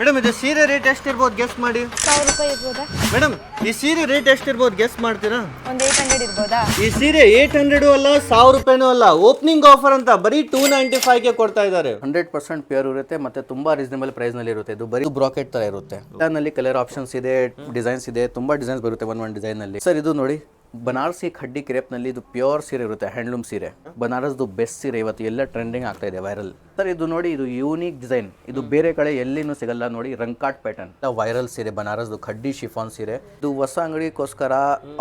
Madam ಇದು ಸೀರೆ rate ಎಷ್ಟಿರ್ಬೋದು guest ಮಾಡಿ? 1000 ರೂಪಾಯಿ ಇರ್ಬೋದಾ? ಮೇಡಮ್ ಈ ಸೀರೆ ರೇಟ್ ಎಷ್ಟಿರ್ಬೋದು ಗೆಸ್ಟ್ ಮಾಡ್ತೀರಾ? ಒಂದು 800 ಇರ್ಬೋದಾ? ಈ ಸೀರೆ 800 ಅಲ್ಲ 1000 ರೂಪಾಯಿನೂ ಅಲ್ಲ, ಓಪನಿಂಗ್ ಆಫರ್ ಅಂತ ಬರೀ 295 ಗೆ ಕೊಡ್ತಾ ಇದ್ದಾರೆ. 100% ಪ್ಯೂರ್ ಇರುತ್ತೆ ಮತ್ತೆ ತುಂಬಾ ರೀಸನಬಲ್ ಪ್ರೈಸ್ ನಲ್ಲಿ ಇರುತ್ತೆ. ಇದು ಬರೀ ಬ್ರಾಕೆಟ್ ತರ ಇರುತ್ತೆ. ನಲ್ಲಿ ಕಲರ್ ಆಪ್ಷನ್ಸ್ ಇದೆ, ಡಿಸೈನ್ಸ್ ಇದೆ, ತುಂಬಾ ಡಿಸೈನ್ಸ್ ಬರುತ್ತೆ ಒಂದ್ ಡಿಸೈನ್ ನಲ್ಲಿ. ಸರ್ ಇದು ನೋಡಿ ಬನಾರಸಿ ಖಡ್ಡಿ ಕ್ರೇಪ್ ನಲ್ಲಿ ಇದು ಪ್ಯೂರ್ ಸೀರೆ ಇರುತ್ತೆ, ಹ್ಯಾಂಡ್ಲೂಮ್ ಸೀರೆ. ಬನಾರಸ್ದು ಬೆಸ್ಟ್ ಸೀರೆ ಇವತ್ತು ಎಲ್ಲ ಟ್ರೆಂಡಿಂಗ್ ಆಗ್ತಾ ಇದೆ, ವೈರಲ್. ಸರ್ ಇದು ನೋಡಿ ಇದು ಯೂನಿಕ್ ಡಿಸೈನ್, ಇದು ಬೇರೆ ಕಡೆ ಎಲ್ಲಿನೂ ಸಿಗಲ್ಲ ನೋಡಿ. ರಂಕಾಟ್ ಪ್ಯಾಟರ್ನ್ ವೈರಲ್ ಸೀರೆ, ಬನಾರಸ್ದು ಖಡ್ಡಿ ಶಿಫಾನ್ ಸೀರೆ. ಇದು ಹೊಸ ಅಂಗಡಿಗೋಸ್ಕರ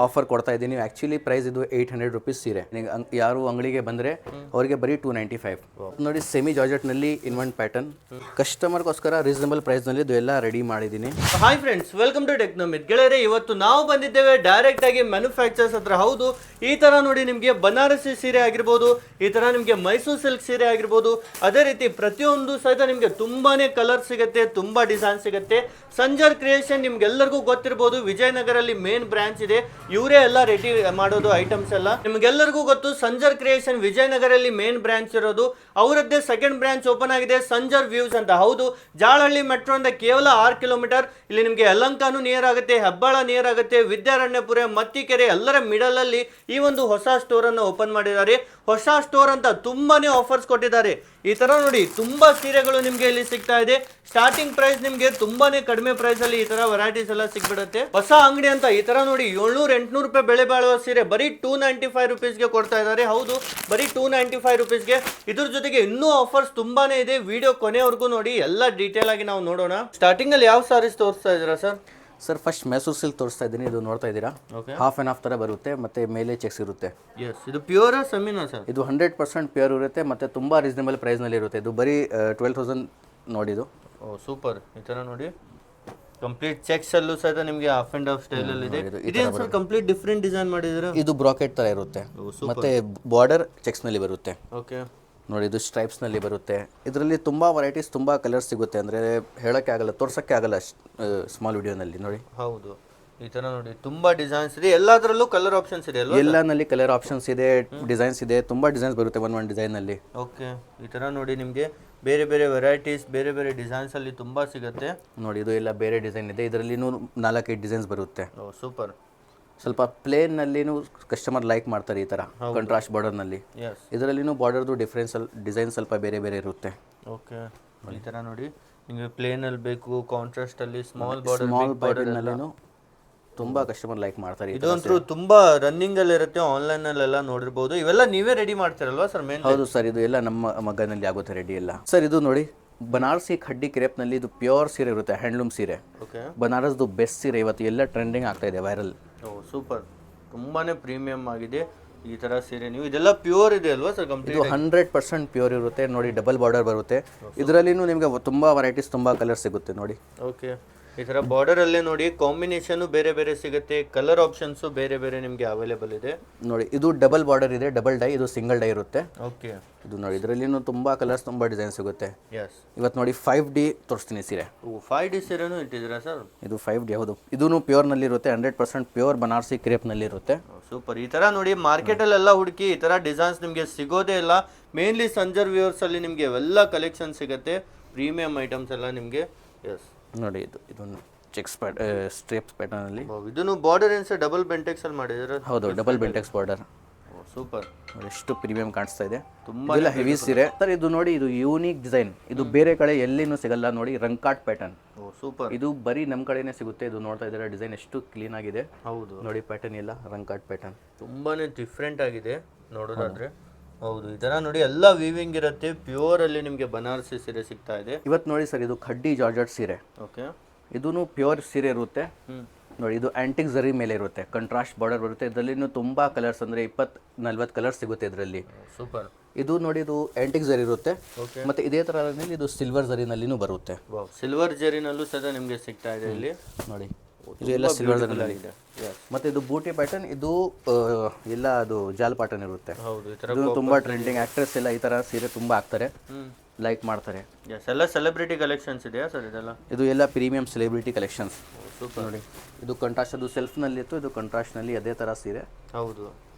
ಆಫರ್ ಕೊಡ್ತಾ ಇದ್ದೀನಿ. ಆಕ್ಚುಲಿ ಪ್ರೈಸ್ ಇದು 800 ರುಪೀಸ್ ಸೀರೆ. ಯಾರು ಅಂಗಡಿಗೆ ಬಂದ್ರೆ ಅವರಿಗೆ ಬರೀ 295. ನೋಡಿ ಸೆಮಿ ಜಾರ್ಜೆಟ್ ನಲ್ಲಿ ಇನ್ವೆಂಟ್ ಪ್ಯಾಟರ್ನ್, ಕಸ್ಟಮರ್ಗೋಸ್ಕರ ರೀಸನಬಲ್ ಪ್ರೈಸ್ ನಲ್ಲಿ ಇದು ಎಲ್ಲ ರೆಡಿ ಮಾಡಿದ್ದೀನಿ. Hi friends, welcome to ಟೆಕ್ನೋಮಿತ್. ಗೆಳೆಯರೆ, ಇವತ್ತು ನಾವು ಬಂದಿದ್ದೇವೆ ಡೈರೆಕ್ಟ್ ಆಗಿ ಮ್ಯಾನುಫ್ಯಾಕ್ಚರ್ಸ್ ಹತ್ರ. ಹೌದು, ಈ ತರ ನೋಡಿ ನಿಮ್ಗೆ ಬನಾರಸಿ ಸೀರೆ ಆಗಿರ್ಬೋದು, ಈ ತರ ನಿಮ್ಗೆ ಮೈಸೂರು ಸಿಲ್ಕ್ ಸೀರೆ ಆಗಿರ್ಬೋದು, ಅದೇ ರೀತಿ ಪ್ರತಿಯೊಂದು ಸಹಿತ ನಿಮ್ಗೆ ತುಂಬಾನೇ ಕಲರ್ ಸಿಗುತ್ತೆ, ತುಂಬಾ ಡಿಸೈನ್ ಸಿಗುತ್ತೆ. ಸಂಜರ್ ಕ್ರಿಯೇಷನ್ ನಿಮ್ಗೆಲ್ಲರಿಗೂ ಗೊತ್ತಿರ್ಬೋದು, ವಿಜಯನಗರಲ್ಲಿ ಮೇನ್ ಬ್ರಾಂಚ್ ಇದೆ. ಇವರೇ ಎಲ್ಲ ರೆಡಿ ಮಾಡೋದು ಐಟಮ್ಸ್ ಎಲ್ಲ. ನಿಮ್ಗೆಲ್ಲರಿಗೂ ಗೊತ್ತು, ಸಂಜರ್ ಕ್ರಿಯೇಷನ್ ವಿಜಯನಗರಲ್ಲಿ ಮೇನ್ ಬ್ರಾಂಚ್ ಇರೋದು. ಅವರದ್ದೇ ಸೆಕೆಂಡ್ ಬ್ರಾಂಚ್ ಓಪನ್ ಆಗಿದೆ, ಸಂಜರ್ ವ್ಯೂಸ್ ಅಂತ. ಹೌದು, ಜಾಳಹಳ್ಳಿ ಮೆಟ್ರೋ ಇಂದ ಕೇವಲ 6 ಕಿಲೋಮೀಟರ್. ಇಲ್ಲಿ ನಿಮ್ಗೆ ಯಲಹಂಕನೂ ನಿಯರ್ ಆಗುತ್ತೆ, ಹೆಬ್ಬಾಳ ನಿಯರ್ ಆಗುತ್ತೆ, ವಿದ್ಯಾರಣ್ಯಪುರ, ಮತ್ತಿಕೆರೆ ಎಲ್ಲರ ಮಿಡಲ್ ಅಲ್ಲಿ ಈ ಒಂದು ಹೊಸ ಸ್ಟೋರ್ ಅನ್ನು ಓಪನ್ ಮಾಡಿದ್ದಾರೆ. ಹೊಸ ಸ್ಟೋರ್ ಅಂತ ತುಂಬಾನೇ ಆಫರ್ಸ್ ಕೊಟ್ಟಿದ್ದಾರೆ. ಈ ತರ ನೋಡಿ ತುಂಬಾ ಸೀರೆಗಳು ನಿಮ್ಗೆ ಇಲ್ಲಿ ಸಿಗ್ತಾ ಇದೆ. ಸ್ಟಾರ್ಟಿಂಗ್ ಪ್ರೈಸ್ ನಿಮ್ಗೆ ತುಂಬಾನೇ ಕಡಿಮೆ ಪ್ರೈಸ್ ಅಲ್ಲಿ ಈ ತರ ವೆರೈಟೀಸ್ ಎಲ್ಲ ಸಿಗ್ಬಿಡುತ್ತೆ. ಹೊಸ ಅಂಗಡಿ ಅಂತ ಈ ತರ ನೋಡಿ 700-800 ರೂಪಾಯಿ ಬೆಲೆ ಬಾಳುವ ಸೀರೆ ಬರೀ 295 ರುಪೀಸ್ಗೆ ಕೊಡ್ತಾ ಇದ್ದಾರೆ. ಹೌದು, ಬರೀ 295 ರುಪೀಸ್ಗೆ. ಇದ್ರ ಜೊತೆಗೆ ಇನ್ನೂ ಆಫರ್ಸ್ ತುಂಬಾನೇ ಇದೆ. ವಿಡಿಯೋ ಕೊನೆವರೆಗೂ ನೋಡಿ, ಎಲ್ಲ ಡೀಟೇಲ್ ಆಗಿ ನಾವು ನೋಡೋಣ. ಸ್ಟಾರ್ಟಿಂಗ್ ಅಲ್ಲಿ ಯಾವ ಸಾರೀಸ್ ತೋರಿಸ್ತಾ ಇದ್ದೀರಾ sir? Sir first Mysuru silk ತೋರಿಸ್ತಾ ಇದ್ದೀನಿ. ಇದು ನೋಡ್ತಾ ಇದ್ದೀರಾ, ಹಾಫ್ ಆ್ಯಂಡ್ ಹಾಫ್ ತರ ಬರುತ್ತೆ, ಮತ್ತೆ ಮೇಲೆ ಚೆಕ್ಸ್ ಇರುತ್ತೆ. ಇದು ಪ್ಯೂರ್ ಸೆಮಿನಾ ಸರ್? ಇದು 100% ಪ್ಯೂರ್ ಇರುತ್ತೆ ಮತ್ತೆ ತುಂಬಾ ರೀಸನಬಲ್ ಪ್ರೈಸ್ ನಲ್ಲಿ ಇರುತ್ತೆ. ಇದು ಬರೀ 12,000 ನೋಡಿ. ಇದು ಸೂಪರ್. ಈ ತರ ನೋಡಿ ಕಂಪ್ಲೀಟ್ ಚೆಕ್ಸ್ ಅಲ್ಲೂ ಸಹಿತ ನಿಮಗೆ ಹಾಫ್ ಅಂಡ್ ಹಾಫ್ ಸ್ಟೈಲ್ ಅಲ್ಲಿ ಇದೆ. ಇದೇನು ಸರ್ ಕಂಪ್ಲೀಟ್ ಡಿಫರೆಂಟ್ ಡಿಸೈನ್ ಮಾಡಿದ್ದೀರಾ? ಇದು ಬ್ರಾಕೆಟ್ ತರ ಇರುತ್ತೆ ಮತ್ತೆ ಬಾರ್ಡರ್ ಚೆಕ್ಸ್ ನಲ್ಲಿ ಬರುತ್ತೆ. ಓಕೆ ನೋಡಿ ಇದು ಸ್ಟ್ರೈಪ್ಸ್ ನಲ್ಲಿ ಬರುತ್ತೆ. ಇದರಲ್ಲಿ ತುಂಬಾ ವೆರೈಟೀಸ್, ತುಂಬಾ ಕಲರ್ಸ್ ಸಿಗುತ್ತೆ. ಅಂದ್ರೆ ಹೇಳಕ್ಕೆ ಆಗಲ್ಲ, ತೋರ್ಸಕ್ಕೆ ಆಗಲ್ಲ ಸ್ಮಾಲ್ ವಿಡಿಯೋನಲ್ಲಿ. ನೋಡಿ, ಹೌದು, ಈ ತರ ನೋಡಿ ತುಂಬಾ ಡಿಸೈನ್ಸ್ ಇದೆ. ಎಲ್ಲದರಲ್ಲೂ ಕಲರ್ ಆಪ್ಷನ್ಸ್ ಇದೆ ಅಲ್ವಾ? ಎಲ್ಲನಲ್ಲಿ ಕಲರ್ ಆಪ್ಷನ್ಸ್ ಇದೆ, ಡಿಸೈನ್ಸ್ ಇದೆ, ತುಂಬಾ ಡಿಸೈನ್ಸ್ ಬರುತ್ತೆ ಒಂದ್ ಡಿಸೈನ್ ನಲ್ಲಿ. ಓಕೆ, ಈ ತರ ನೋಡಿ ನಿಮಗೆ ಬೇರೆ ಬೇರೆ ವೆರೈಟೀಸ್, ಬೇರೆ ಬೇರೆ ಡಿಸೈನ್ಸ್ ಅಲ್ಲಿ ತುಂಬಾ ಸಿಗುತ್ತೆ. ನೋಡಿ ಇದು ಎಲ್ಲ ಬೇರೆ ಡಿಸೈನ್ ಇದೆ. ಇದರಲ್ಲಿ 4-5 ಡಿಸೈನ್ಸ್ ಬರುತ್ತೆ. ಸೂಪರ್. ಸ್ವಲ್ಪ ಪ್ಲೇನ್ ನಲ್ಲಿನೂ ಕಸ್ಟಮರ್ ಲೈಕ್ ಮಾಡ್ತಾರೆ ಈ ತರ ಕಾಂಟ್ರಾಸ್ಟ್ ಬಾರ್ಡರ್ ನಲ್ಲಿ. ಇದರಲ್ಲಿನೂ ಬಾರ್ಡರ್ದು ಡಿಫ್ರೆನ್ಸ್ ಡಿಸೈನ್ ಸ್ವಲ್ಪ ಬೇರೆ ಬೇರೆ ಇರುತ್ತೆ. ಓಕೆ, ಈ ತರ ನೋಡಿ ನಿಮಗೆ ಪ್ಲೇನ್ ಅಲ್ಲಿ ಬೇಕು, ಕಾಂಟ್ರಾಸ್ಟ್ ಅಲ್ಲಿ ಸ್ಮಾಲ್ ಬಾರ್ಡರ್ ನಲ್ಲಿನೂ ತುಂಬಾ ಕಸ್ಟಮರ್ ಲೈಕ್ ಮಾಡ್ತಾರೆ. ಇದಂತೂ ತುಂಬಾ ರನ್ನಿಂಗ್ ಅಲ್ಲಿ ಇರುತ್ತೆ, ಆನ್ಲೈನ್ ಅಲ್ಲೆಲ್ಲ ನೋಡಿರ್ಬೋದು. ಇವೆಲ್ಲ ನೀವೇ ರೆಡಿ ಮಾಡ್ತೀರಲ್ವಾ ಸರ್? ಮೇನ್ ಹೌದು ಸರ್, ಇದು ಎಲ್ಲ ನಮ್ಮ ಮಗನಲ್ಲಿ ಆಗುತ್ತೆ ರೆಡಿ ಎಲ್ಲ. ಸರ್ ಇದು ನೋಡಿ ಬನಾರಸಿ ಖಡ್ಡಿ ಕ್ರೇಪ್ ನಲ್ಲಿ ಇದು ಪ್ಯೂರ್ ಸೀರೆ ಇರುತ್ತೆ, ಹ್ಯಾಂಡ್ಲೂಮ್ ಸೀರೆ. ಬನಾರಸ್ದು ಬೆಸ್ಟ್ ಸೀರೆ ಇವತ್ತು ಎಲ್ಲ ಟ್ರೆಂಡಿಂಗ್ ಆಗ್ತಾ ಇದೆ, ವೈರಲ್. ಸೂಪರ್, ತುಂಬಾನೇ ಪ್ರೀಮಿಯಂ ಆಗಿದೆ ಈ ತರ ಸೀರೆ. ನೀವು ಇದೆಲ್ಲ ಪ್ಯೂರ್ ಇದೆ ಅಲ್ವಾ ಸರ್? ಕಂಪ್ಲೀಟ್ ಇದು 100% ಪ್ಯೂರ್ ಇರುತ್ತೆ. ನೋಡಿ ಡಬಲ್ ಬಾರ್ಡರ್ ಬರುತ್ತೆ. ಇದರಲ್ಲಿನೂ ನಿಮಗೆ ತುಂಬಾ ವೆರೈಟೀಸ್, ತುಂಬಾ ಕಲರ್ ಸಿಗುತ್ತೆ ನೋಡಿ. ಓಕೆ, ಈ ತರ ಬಾರ್ಡರ್ ಅಲ್ಲೇ ನೋಡಿ ಕಾಂಬಿನೇಷನ್ ಬೇರೆ ಬೇರೆ ಸಿಗುತ್ತೆ, ಕಲರ್ ಆಪ್ಷನ್ಸ್ ಬೇರೆ ಬೇರೆ ನಿಮಗೆ ಅವೈಲೇಬಲ್ ಇದೆ. ನೋಡಿ ಇದು ಡಬಲ್ ಬಾರ್ಡರ್ ಇದೆ, ಡಬಲ್ ಡೈ, ಇದು ಸಿಂಗಲ್ ಡೈ ಇರುತ್ತೆ. ಓಕೆ, ಇದು ನೋಡಿ ಇದರಲ್ಲಿನೂ ತುಂಬಾ ಕಲರ್ಸ್, ತುಂಬಾ ಡಿಸೈನ್ ಸಿಗುತ್ತೆ. ಇವತ್ತು ನೋಡಿ 5D ತೋರಿಸ್ತೀನಿ ಸೀರೆ. 5D ಸೀರೆನೂ ಇಟ್ಟಿದ್ದೀರಾ sir? ಇದು 5D, ಹೌದು. ಇದೂ ಪ್ಯೂರ್ ನಲ್ಲಿ ಇರುತ್ತೆ, 100% ಪ್ಯೂರ್ ಬನಾರಸಿ ಕ್ರೇಪ್ ನಲ್ಲಿ ಇರುತ್ತೆ. ಸೂಪರ್. ಈ ತರ ನೋಡಿ ಮಾರ್ಕೆಟ್ ಅಲ್ಲೆಲ್ಲ ಹುಡುಕಿ ಈ ತರ ಡಿಸೈನ್ಸ್ ನಿಮಗೆ ಸಿಗೋದೇ ಇಲ್ಲ. ಮೇನ್ಲಿ ಸಂಜರ್ ವ್ಯೂವರ್ಸ್ ಅಲ್ಲಿ ನಿಮಗೆ ಎಲ್ಲ ಕಲೆಕ್ಷನ್ ಸಿಗುತ್ತೆ, ಪ್ರೀಮಿಯಂ ಐಟಮ್ಸ್ ಎಲ್ಲ ನಿಮಗೆ. ನೋಡಿ ಇದೊಂದು ಚೆಕ್ಸ್ ಸ್ಟ್ರಿಪ್ಸ್ ಪ್ಯಾಟರ್ನ್ ಅಲ್ಲಿ. ಇದನ್ನು ಬಾರ್ಡರ್ ಏನ್ ಸರ್ ಡಬಲ್ ಬೆಂಟೆಕ್ಸ್ ಅಲ್ಲಿ ಮಾಡಿದ್ರೆ? ಹೌದು, ಡಬಲ್ ಬೆಂಟೆಕ್ಸ್ ಬಾರ್ಡರ್. ಸೂಪರ್, ಎಷ್ಟು ಪ್ರೀಮಿಯಂ ಕಾಣಿಸ್ತಾ ಇದೆ, ತುಂಬಾ ಹೆವಿ ಸೀರೆ ಸರ್. ಇದು ನೋಡಿ ಇದು ಯೂನಿಕ್ ಡಿಸೈನ್, ಇದು ಬೇರೆ ಕಡೆ ಎಲ್ಲಿನೂ ಸಿಗಲ್ಲ ನೋಡಿ. ರಂಕಾಟ್ ಪ್ಯಾಟರ್ನ್. ಸೂಪರ್. ಇದು ಬರೀ ನಮ್ಮ ಕಡೆನೇ ಸಿಗುತ್ತೆ. ಇದು ನೋಡ್ತಾ ಇದ್ದಾರೆ ಡಿಸೈನ್ ಎಷ್ಟು ಕ್ಲೀನ್ ಆಗಿದೆ. ಹೌದು ನೋಡಿ ಪ್ಯಾಟರ್ನ್ ಎಲ್ಲ ರಂಕಾಟ್ ಪ್ಯಾಟರ್ನ್, ತುಂಬಾನೇ ಡಿಫ್ರೆಂಟ್ ಆಗಿದೆ ನೋಡೋದಾದ್ರೆ. ಹೌದು, ಈ ತರ ನೋಡಿ ಎಲ್ಲ ವೀವಿಂಗ್ ಇರುತ್ತೆ. ಪ್ಯೂರ್ ಅಲ್ಲಿ ನಿಮಗೆ ಬನಾರಸಿ ಸೀರೆ ಸಿಗ್ತಾ ಇದೆ. ಇವತ್ತು ನೋಡಿ ಸರ್ ಇದು ಖಡ್ಡಿ ಜಾರ್ಜೆಟ್ ಸೀರೆ. ಓಕೆ, ಇದೂ ಪ್ಯೂರ್ ಸೀರೆ ಇರುತ್ತೆ. ನೋಡಿ ಇದು ಆಂಟಿಕ್ ಜರಿ ಮೇಲೆ ಇರುತ್ತೆ, ಕಾಂಟ್ರಾಸ್ಟ್ ಬಾರ್ಡರ್ ಬರುತ್ತೆ. ಇದರಲ್ಲಿನೂ ತುಂಬಾ ಕಲರ್ಸ್, ಅಂದ್ರೆ 20-40 ಕಲರ್ಸ್ ಸಿಗುತ್ತೆ ಇದರಲ್ಲಿ. ಸೂಪರ್. ಇದು ನೋಡಿ ಇದು ಆಂಟಿಕ್ ಜರಿ ಇರುತ್ತೆ, ಮತ್ತೆ ಇದೇ ತರ ಇದು ಸಿಲ್ವರ್ ಜರಿನಲ್ಲಿನೂ ಬರುತ್ತೆ. ಸಿಲ್ವರ್ ಜರಿನಲ್ಲೂ ಸಹ ನಿಮಗೆ ಸಿಗ್ತಾ ಇದೆ ಇಲ್ಲಿ. ನೋಡಿ ಇದು ಎಲ್ಲ ಸಿಲ್ವರ್ ಜರಿ ಇದೆ. ಮತ್ತೆ ಇದು ಬೂಟಿ ಪ್ಯಾಟರ್ನ್, ಇದು ಎಲ್ಲ ಅದು ಜಾಲ್ ಪ್ಯಾಟರ್ನ್ ಇರುತ್ತೆ. ಇದು ತುಂಬಾ ಟ್ರೆಂಡಿಂಗ್. ಆಕ್ಟ್ರೆಸ್ ಎಲ್ಲ ಈ ತರ ಸೀರೆ ತುಂಬಾ ಹಾಕ್ತಾರೆ, ಲೈಕ್ ಮಾಡ್ತಾರೆ. ಎಲ್ಲ ಸೆಲೆಬ್ರಿಟಿ ಕಲೆಕ್ಷನ್ಸ್ ಇದೆಯಾ ಸರ್ ಇದೆಲ್ಲ? ಇದು ಎಲ್ಲ ಪ್ರೀಮಿಯಂ ಸೆಲೆಬ್ರಿಟಿ ಕಲೆಕ್ಷನ್ಸ್. ಸೂಪರ್. ನೋಡಿ ಇದು ಕಾಂಟ್ರಾಸ್ಟ್, ಅದು ಸೆಲ್ಫ್ ನಲ್ಲಿ ಇತ್ತು, ಇದು ಕಾಂಟ್ರಾಸ್ಟ್ ನಲ್ಲಿ ಅದೇ ತರ ಸೀರೆ. ಹೌದು,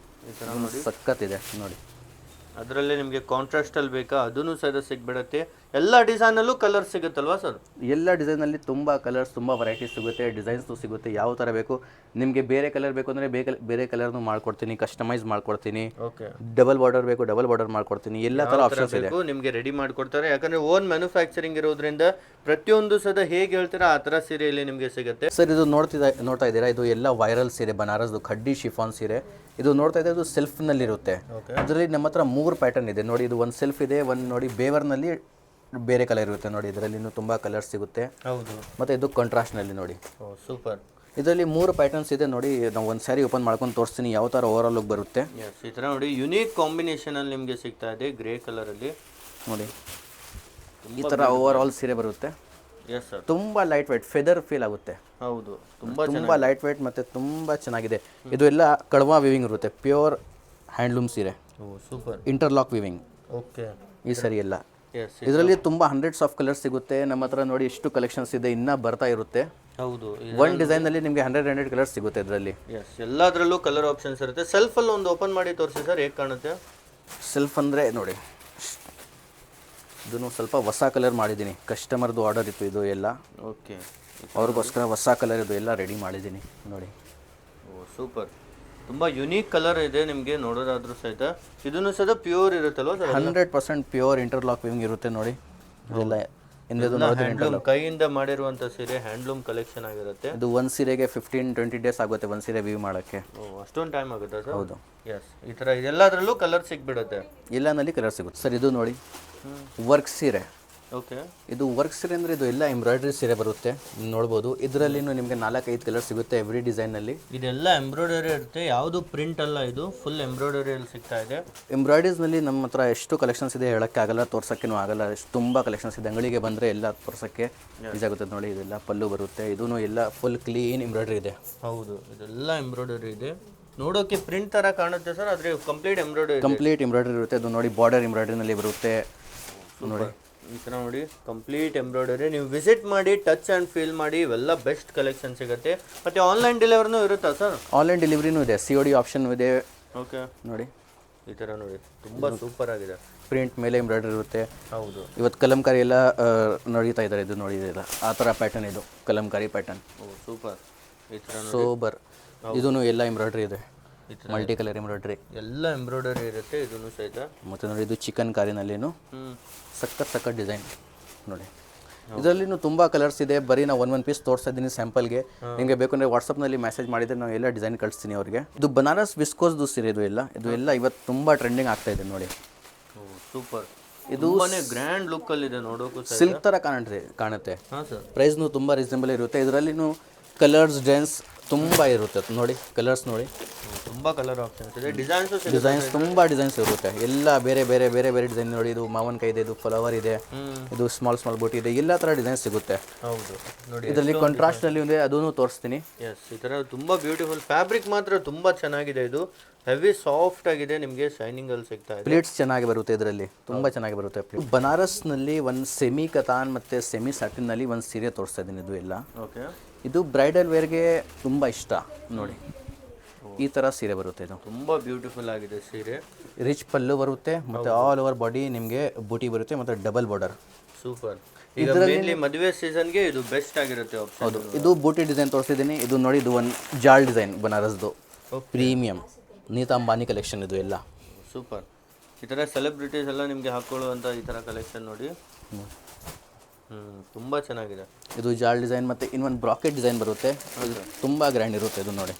ಈ ತರ ನೋಡಿ ಸಖತ್ ಇದೆ ನೋಡಿ. ಅದರಲ್ಲೇ ನಿಮಗೆ ಕಾಂಟ್ರಾಸ್ಟ್ ಅಲ್ಲಿ ಬೇಕಾ ಅದನ್ನು ಸಹ ಸಿಗ್ಬಿಡುತ್ತೆ. ಎಲ್ಲ ಡಿಸೈನಲ್ಲೂ ಕಲರ್ ಸಿಗುತ್ತಲ್ವಾ ಸರ್? ಎಲ್ಲ ಡಿಸೈನಲ್ಲಿ ತುಂಬ ಕಲರ್ಸ್, ತುಂಬ ವೆರೈಟೀಸ್ ಸಿಗುತ್ತೆ, ಡಿಸೈನ್ಸು ಸಿಗುತ್ತೆ. ಯಾವ ಥರ ಬೇಕು ನಿಮಗೆ, ಬೇರೆ ಕಲರ್ ಬೇಕು ಅಂದರೆ ಬೇರೆ ಕಲರ್ನು ಮಾಡ್ಕೊಡ್ತೀನಿ, ಕಸ್ಟಮೈಸ್ ಮಾಡ್ಕೊಡ್ತೀನಿ. ಓಕೆ, ಡಬಲ್ ಬಾರ್ಡರ್ ಬೇಕು ಡಬಲ್ ಬಾರ್ಡರ್ ಮಾಡ್ಕೊಡ್ತೀನಿ, ಎಲ್ಲ ಥರ ಆಪ್ಷನ್ಸ್ ಇದೆ. ನಿಮಗೆ ರೆಡಿ ಮಾಡಿಕೊಡ್ತಾರೆ. ಯಾಕಂದ್ರೆ ಓನ್ ಮ್ಯಾನುಫ್ಯಾಕ್ಚರಿಂಗ್ ಇರೋದ್ರಿಂದ ಪ್ರತಿಯೊಂದು ಸದ ಹೇಗೆ ಹೇಳ್ತೀರಾ ಆ ಥರ ಸೀರೆಯಲ್ಲಿ ನಿಮಗೆ ಸಿಗುತ್ತೆ. ಸರ್ ಇದು ನೋಡ್ತಾ ಇದ್ದೀರಾ, ಇದು ಎಲ್ಲ ವೈರಲ್ ಸೀರೆ, ಬನಾರಸ್ದು ಖಡ್ಡಿ ಶಿಫಾನ್ ಸೀರೆ. ಇದು ನೋಡ್ತಾ ಇದ್ದರೆ ಇದು ಸೆಲ್ಫ್ನಲ್ಲಿರುತ್ತೆ. ಇದರಲ್ಲಿ ನಮ್ಮ ಹತ್ರ 3 ಪ್ಯಾಟರ್ನ್ ಇದೆ ನೋಡಿ. ಇದು ಒಂದು ಸೆಲ್ಫ್ ಇದೆ, ಒಂದು ನೋಡಿ ಬೇವರ್ನಲ್ಲಿ ಬೇರೆ ಕಲರ್ ಇರುತ್ತೆ ನೋಡಿ. ಇದರಲ್ಲಿ ಇನ್ನೂ ತುಂಬ ಕಲರ್ಸ್ ಸಿಗುತ್ತೆ. ಹೌದು, ಮತ್ತು ಇದು ಕಾಂಟ್ರಾಸ್ಟ್ನಲ್ಲಿ ನೋಡಿ. ಸೂಪರ್. ಇದರಲ್ಲಿ 3 ಪ್ಯಾಟರ್ನ್ಸ್ ಇದೆ ನೋಡಿ. ನಾವು ಒಂದು ಸ್ಯಾರಿ ಓಪನ್ ಮಾಡ್ಕೊಂಡು ತೋರಿಸ್ತೀನಿ ಯಾವ ಥರ ಓವರಾಲ್ ಲುಕ್ ಬರುತ್ತೆ. ಈ ಥರ ನೋಡಿ ಯುನೀಕ್ ಕಾಂಬಿನೇಷನಲ್ಲಿ ನಿಮಗೆ ಸಿಗ್ತಾ ಇದೆ, ಗ್ರೇ ಕಲರಲ್ಲಿ ನೋಡಿ. ಈ ಥರ ಓವರಾಲ್ ಸೀರೆ ಬರುತ್ತೆ. ಎಸ್ ಸರ್, ತುಂಬ ಲೈಟ್ ವೇಟ್, ಫೆದರ್ ಫೀಲ್ ಆಗುತ್ತೆ. ಹೌದು, ತುಂಬ ಲೈಟ್ ವೇಟ್ ಮತ್ತು ತುಂಬ ಚೆನ್ನಾಗಿದೆ. ಇದು ಎಲ್ಲ ಕಡವಾ ವಿವಿಂಗ್ ಇರುತ್ತೆ, ಪ್ಯೂರ್ ಹ್ಯಾಂಡ್ಲೂಮ್ ಸೀರೆ. ಸೂಪರ್. Interlock viewing. ಓಕೆ, ಈ ಸರಿ ಎಲ್ಲ ಎಸ್. ಇದರಲ್ಲಿ ತುಂಬ ಹಂಡ್ರೆಡ್ಸ್ ಆಫ್ ಕಲರ್ಸ್ ಸಿಗುತ್ತೆ ನಮ್ಮ ಹತ್ರ ನೋಡಿ. ಎಷ್ಟು ಕಲೆಕ್ಷನ್ಸ್ ಇದೆ, ಇನ್ನೂ ಬರ್ತಾ ಇರುತ್ತೆ. ಹೌದು, ಒಂದು ಡಿಸೈನಲ್ಲಿ ನಿಮಗೆ 100 ಕಲರ್ಸ್ ಸಿಗುತ್ತೆ ಇದರಲ್ಲಿ. ಎಸ್, ಎಲ್ಲದರಲ್ಲೂ ಕಲರ್ ಆಪ್ಷನ್ಸ್ ಇರುತ್ತೆ. ಸೆಲ್ಫಲ್ಲಿ ಒಂದು ಓಪನ್ ಮಾಡಿ ತೋರಿಸಿ ಸರ್, ಹೇಗೆ ಕಾಣುತ್ತೆ? ಸೆಲ್ಫ್ ಅಂದರೆ ನೋಡಿ, ಇದನ್ನು ಸ್ವಲ್ಪ ಹೊಸ ಕಲರ್ ಮಾಡಿದ್ದೀನಿ. ಕಸ್ಟಮರ್ದು ಆರ್ಡರ್ ಇತ್ತು ಇದು ಎಲ್ಲ. ಓಕೆ, ಅವ್ರಿಗೋಸ್ಕರ ಹೊಸ ಕಲರ್ ಇದು ಎಲ್ಲ ರೆಡಿ ಮಾಡಿದ್ದೀನಿ ನೋಡಿ. ಸೂಪರ್. ತುಂಬ ಯುನೀಕ್ ಕಲರ್ ಇದೆ ನಿಮಗೆ ನೋಡೋದಾದ್ರೂ ಸಹಿತ. ಇದನ್ನು ಸಹಿತ ಪ್ಯೂರ್ ಇರುತ್ತಲ್ವ ಸರ್? 100% ಪ್ಯೂರ್ ಇಂಟರ್ಲಾಕ್ ವಿಂಗ್ ಇರುತ್ತೆ ನೋಡಿ. ಇದೆಲ್ಲ ಹ್ಯಾಂಡ್ಲೂಮ್, ಕೈಯಿಂದ ಮಾಡಿರುವಂಥ ಸೀರೆ, ಹ್ಯಾಂಡ್ಲೂಮ್ ಕಲೆಕ್ಷನ್ ಆಗಿರುತ್ತೆ. ಇದು ಒಂದು ಸೀರೆಗೆ 15-20 ಡೇಸ್ ಆಗುತ್ತೆ ಒಂದು ಸೀರೆ ವ್ಯೂ ಮಾಡೋಕ್ಕೆ. ಅಷ್ಟೊಂದು ಟೈಮ್ ಆಗುತ್ತಾ ಸರ್? ಹೌದು. ಎಸ್, ಈ ಥರ ಇದೆಲ್ಲದರಲ್ಲೂ ಕಲರ್ ಸಿಕ್ಬಿಡುತ್ತೆ. ಎಲ್ಲನಲ್ಲಿ ಕಲರ್ ಸಿಗುತ್ತೆ ಸರ್. ಇದು ನೋಡಿ ವರ್ಕ್ ಸೀರೆ. ಓಕೆ, ಇದು ವರ್ಕ್ ಸೀರೆ ಅಂದರೆ ಇದು ಎಲ್ಲ ಎಂಬ್ರಾಯ್ಡ್ರಿ ಸೀರೆ ಬರುತ್ತೆ, ನೋಡ್ಬೋದು. ಇದರಲ್ಲಿ ನಿಮಗೆ 4-5 ಕಲರ್ ಸಿಗುತ್ತೆ ಎವ್ರಿ ಡಿಸೈನಲ್ಲಿ. ಇದೆಲ್ಲ ಎಂಬ್ರಾಯ್ಡರಿ ಇರುತ್ತೆ, ಯಾವುದು ಪ್ರಿಂಟ್ ಅಲ್ಲ, ಇದು ಫುಲ್ ಎಂಬ್ರಾಯ್ಡರಿಯಲ್ಲಿ ಸಿಗ್ತಾ ಇದೆ. ಎಂಬ್ರಾಯ್ಡರೀಸ್ನಲ್ಲಿ ನಮ್ಮ ಹತ್ರ ಎಷ್ಟು ಕಲೆಕ್ಷನ್ಸ್ ಇದೆ ಹೇಳೋಕ್ಕೆ ಆಗಲ್ಲ, ತೋರ್ಸೋಕ್ಕೂ ಆಗಲ್ಲ. ತುಂಬ ಕಲೆಕ್ಷನ್ಸ್ ಇದೆ. ಅಂಗಡಿಗೆ ಬಂದರೆ ಎಲ್ಲ ತೋರ್ಸೋಕ್ಕೆ ಈಸಿ ಆಗುತ್ತೆ ನೋಡಿ. ಇದೆಲ್ಲ ಪಲ್ಲು ಬರುತ್ತೆ, ಇದೂ ಎಲ್ಲ ಫುಲ್ ಕ್ಲೀನ್ ಎಂಬ್ರಾಯ್ಡ್ರಿ ಇದೆ. ಹೌದು, ಇದೆಲ್ಲ ಎಂಬ್ರಾಯ್ಡರಿ ಇದೆ. ನೋಡೋಕೆ ಪ್ರಿಂಟ್ ಥರ ಕಾಣುತ್ತೆ ಸರ್, ಆದರೆ ಕಂಪ್ಲೀಟ್ ಎಂಬ್ರಾಯ್ಡರಿ ಇರುತ್ತೆ. ಇದು ನೋಡಿ ಬಾರ್ಡರ್ ಎಂಬ್ರಾಯ್ಡ್ರಿನಲ್ಲಿ ಬರುತ್ತೆ ನೋಡಿ. ಈ ಥರ ನೋಡಿ ಕಂಪ್ಲೀಟ್ ಎಂಬ್ರಾಯ್ಡರಿ. ನೀವು ವಿಸಿಟ್ ಮಾಡಿ, ಟಚ್ ಆ್ಯಂಡ್ ಫೀಲ್ ಮಾಡಿ, ಇವೆಲ್ಲ ಬೆಸ್ಟ್ ಕಲೆಕ್ಷನ್ ಸಿಗುತ್ತೆ. ಮತ್ತು ಆನ್ಲೈನ್ ಡೆಲಿವರಿನೂ ಇರುತ್ತಾ ಸರ್? ಆನ್ಲೈನ್ ಡೆಲಿವರಿನೂ ಇದೆ, COD ಆಪ್ಷನ್ ಇದೆ. ಓಕೆ, ನೋಡಿ ಈ ಥರ ನೋಡಿ, ತುಂಬ ಸೂಪರ್ ಆಗಿದೆ. ಪ್ರಿಂಟ್ ಮೇಲೆ ಎಂಬ್ರಾಯ್ಡರಿ ಇರುತ್ತೆ. ಹೌದು, ಇವತ್ತು ಕಲಂಕಾರಿ ಎಲ್ಲ ನಡೀತಾ ಇದ್ದಾರೆ. ಇದು ನೋಡಿ, ಇದೆಲ್ಲ ಆ ಥರ ಪ್ಯಾಟರ್ನ್, ಇದು ಕಲಂಕಾರಿ ಪ್ಯಾಟರ್ನ್. ಸೂಪರ್. ಈ ಥರ ಸೋಬರ್. ಇದೂ ಎಲ್ಲ ಎಂಬ್ರಾಯ್ಡ್ರಿ ಇದೆ, ಮಲ್ಟಿ ಕಲರ್ ಎಂಬ್ರಾಯ್ಡ್ರಿ. ಎಲ್ಲ ಎಂಬ್ರಾಯ್ಡರಿ ಇರುತ್ತೆ ಇದನ್ನು ಸಹಿತ. ಮತ್ತು ನೋಡಿ ಇದು ಚಿಕನ್ ಕಾರಿನಲ್ಲಿನೂ ಸಖತ್ ಡಿಸೈನ್ ನೋಡಿ. ಇದರಲ್ಲಿನೂ ತುಂಬ ಕಲರ್ಸ್ ಇದೆ. ಬರೀ ನಾವು ಒಂದು ಪೀಸ್ ತೋರಿಸ್ತಾ ಇದ್ದೀನಿ ಸ್ಯಾಂಪಲ್ಗೆ. ನಿಮಗೆ ಬೇಕು ಅಂದರೆ ವಾಟ್ಸಪ್ನಲ್ಲಿ ಮೆಸೇಜ್ ಮಾಡಿದರೆ ನಾವು ಎಲ್ಲ ಡಿಸೈನ್ ಕಳಿಸ್ತೀನಿ ಅವ್ರಿಗೆ. ಇದು ಬನಾರಸ್ ವಿಸ್ಕೋಸ್ದು ಸೀರೆ. ಇದು ಎಲ್ಲ ಇವತ್ತು ತುಂಬ ಟ್ರೆಂಡಿಂಗ್ ಆಗ್ತಾ ಇದೆ ನೋಡಿ. ಸೂಪರ್. ಇದು ಗ್ರ್ಯಾಂಡ್ ಲುಕ್ಕಲ್ಲಿದೆ ನೋಡೋಕ್ಕೂ. ಸಿಲ್ಕ್ ಥರ ಕಾಣುತ್ತೆ. ಹಾಂ ಸರ್. ಪ್ರೈಸ್ನು ತುಂಬ ರೀಸನಬಲ್ ಇರುತ್ತೆ. ಇದರಲ್ಲಿನೂ ಕಲರ್ಸ್ ಡಿಸೈನ್ಸ್ ತುಂಬ ಇರುತ್ತೆ ನೋಡಿ. ಕಲರ್ಸ್ ನೋಡಿ, ತುಂಬ ಕಲರ್ ಆಪ್ಷನ್ಸ್ ಇದೆ. ಡಿಸೈನ್ಸ್ ತುಂಬ ಡಿಸೈನ್ಸ್ ಇರುತ್ತೆ. ಎಲ್ಲ ಬೇರೆ ಡಿಸೈನ್ ನೋಡಿ. ಇದು ಮಾವನ್ಕಾಯಿ ಇದೆ, ಇದು ಫ್ಲವರ್ ಇದೆ, ಇದು ಸ್ಮಾಲ್ ಬೂಟಿ ಇದೆ, ಎಲ್ಲ ಥರ ಡಿಸೈನ್ಸ್ ಸಿಗುತ್ತೆ. ಹೌದು ನೋಡಿ. ಇದರಲ್ಲಿ ಕಾಂಟ್ರಾಸ್ಟ್ನಲ್ಲಿ ಇದೆ, ಅದನ್ನು ತೋರಿಸ್ತೀನಿ. ಎಸ್, ಈ ಥರ ತುಂಬ ಬ್ಯೂಟಿಫುಲ್. ಫ್ಯಾಬ್ರಿಕ್ ಮಾತ್ರ ತುಂಬ ಚೆನ್ನಾಗಿದೆ. ಇದು ಹೆವಿ ಸಾಫ್ಟ್ ಆಗಿದೆ, ನಿಮಗೆ ಶೈನಿಂಗ್ ಅಲ್ಲಿ ಸಿಗ್ತಾ ಇದೆ. ಪ್ಲೇಟ್ಸ್ ಚೆನ್ನಾಗಿ ಬರುತ್ತೆ ಇದರಲ್ಲಿ, ತುಂಬ ಚೆನ್ನಾಗಿ ಬರುತ್ತೆ. ಬನಾರಸ್ನಲ್ಲಿ ಒಂದು ಸೆಮಿ ಕತಾನ್ ಮತ್ತು ಸೆಮಿ ಸ್ಯಾಟಿನ್ನಲ್ಲಿ ಒಂದು ಸೀರೆ ತೋರಿಸ್ತಾ ಇದ್ದೀನಿ. ಇದು ಎಲ್ಲ ಓಕೆ. ಇದು ಬ್ರೈಡಲ್ ವೇರ್ಗೆ ತುಂಬ ಇಷ್ಟ ನೋಡಿ. ಈ ಥರ ಸೀರೆ ಬರುತ್ತೆ. ಇದು ತುಂಬ ಬ್ಯೂಟಿಫುಲ್ ಆಗಿದೆ ಸೀರೆ. ರಿಚ್ ಪಲ್ಲು ಬರುತ್ತೆ ಮತ್ತು ಆಲ್ ಓವರ್ ಬಾಡಿ ನಿಮಗೆ ಬೂಟಿ ಬರುತ್ತೆ ಮತ್ತು ಡಬಲ್ ಬಾರ್ಡರ್. ಸೂಪರ್. ಈಗ ಮೇನ್ಲಿ ಮದುವೆ ಸೀಸನ್ಗೆ ಇದು ಬೆಸ್ಟ್ ಆಗಿರುತ್ತೆ ಆಪ್ಷನ್. ಹೌದು. ಇದು ಬೂಟಿ ಡಿಸೈನ್ ತೋರಿಸಿದ್ದೀನಿ. ಇದು ನೋಡಿ, ಇದು ಒಂದು ಜಾಲ್ ಡಿಸೈನ್ ಬನಾರಸ್ದು ಪ್ರೀಮಿಯಂ ನೀತಾ ಅಂಬಾನಿ ಕಲೆಕ್ಷನ್. ಇದು ಎಲ್ಲ ಸೂಪರ್. ಈ ಥರ ಸೆಲೆಬ್ರಿಟೀಸ್ ಎಲ್ಲ ನಿಮಗೆ ಹಾಕ್ಕೊಳ್ಳುವಂಥ ಈ ಥರ ಕಲೆಕ್ಷನ್ ನೋಡಿ. ತುಂಬ ಚೆನ್ನಾಗಿದೆ. ಇದು ಜಾಲ್ ಡಿಸೈನ್ ಮತ್ತು ಇನ್ನೊಂದು ಬ್ರಾಕೆಟ್ ಡಿಸೈನ್ ಬರುತ್ತೆ. ತುಂಬ ಗ್ರ್ಯಾಂಡ್ ಇರುತ್ತೆ. ಇದು ನೋಡಿ,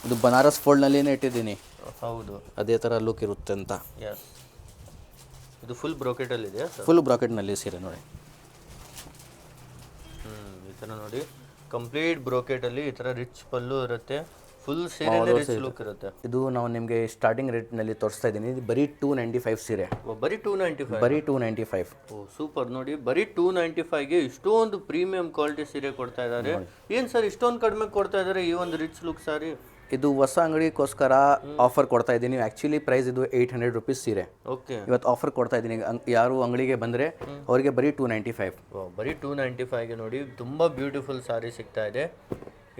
ಇದು ಬನಾರಸ್ ಫೋಲ್ಡ್ನಲ್ಲಿನೇ ಇಟ್ಟಿದ್ದೀನಿ. ಹೌದು, ಅದೇ ಥರ ಲುಕ್ ಇರುತ್ತೆ ಅಂತ. ಎಸ್, ಇದು ಫುಲ್ ಬ್ರಾಕೆಟಲ್ಲಿ ಇದೆ. ಫುಲ್ ಬ್ರಾಕೆಟ್ನಲ್ಲಿ ಸೀರೆ ನೋಡಿ. ಈ ಥರ ನೋಡಿ, ಕಂಪ್ಲೀಟ್ ಬ್ರಾಕೆಟಲ್ಲಿ ಈ ಥರ ರಿಚ್ ಪಲ್ಲು ಇರುತ್ತೆ. ಫುಲ್ ಸೀರೆ ರಿಚ್ ಲುಕ್ ಇರುತ್ತೆ. ಇದು ನಾವು ನಿಮಗೆ ಸ್ಟಾರ್ಟಿಂಗ್ ರೇಟ್ನಲ್ಲಿ ತೋರಿಸ್ತಾ ಇದ್ದೀನಿ. ಬರೀ 295 ಸೀರೆ. ಬರೀ 295. ಬರೀ 295. ಓ ಸೂಪರ್. ನೋಡಿ, ಬರೀ 295ಗೆ ಇಷ್ಟೊಂದು ಪ್ರೀಮಿಯಂ ಕ್ವಾಲಿಟಿ ಸೀರೆ ಕೊಡ್ತಾ ಇದ್ದಾರೆ. ಏನು ಸರ್ ಇಷ್ಟೊಂದು ಕಡಿಮೆ ಕೊಡ್ತಾ ಇದ್ದಾರೆ ಈ ಒಂದು ರಿಚ್ ಲುಕ್ ಸಾರಿ? ಇದು ಹೊಸ ಅಂಗಡಿಗೋಸ್ಕರ ಆಫರ್ ಕೊಡ್ತಾ ಇದ್ದೀನಿ. ಆ್ಯಕ್ಚುಲಿ ಪ್ರೈಸ್ ಇದು 800 ರುಪೀಸ್ ಸೀರೆ. ಓಕೆ. ಇವತ್ತು ಆಫರ್ ಕೊಡ್ತಾ ಇದ್ದೀನಿ. ಯಾರು ಅಂಗಡಿಗೆ ಬಂದರೆ ಅವರಿಗೆ ಬರೀ 295. ಬರೀ 295ಗೆ ನೋಡಿ ತುಂಬ ಬ್ಯೂಟಿಫುಲ್ ಸಾರಿ ಸಿಗ್ತಾ ಇದೆ.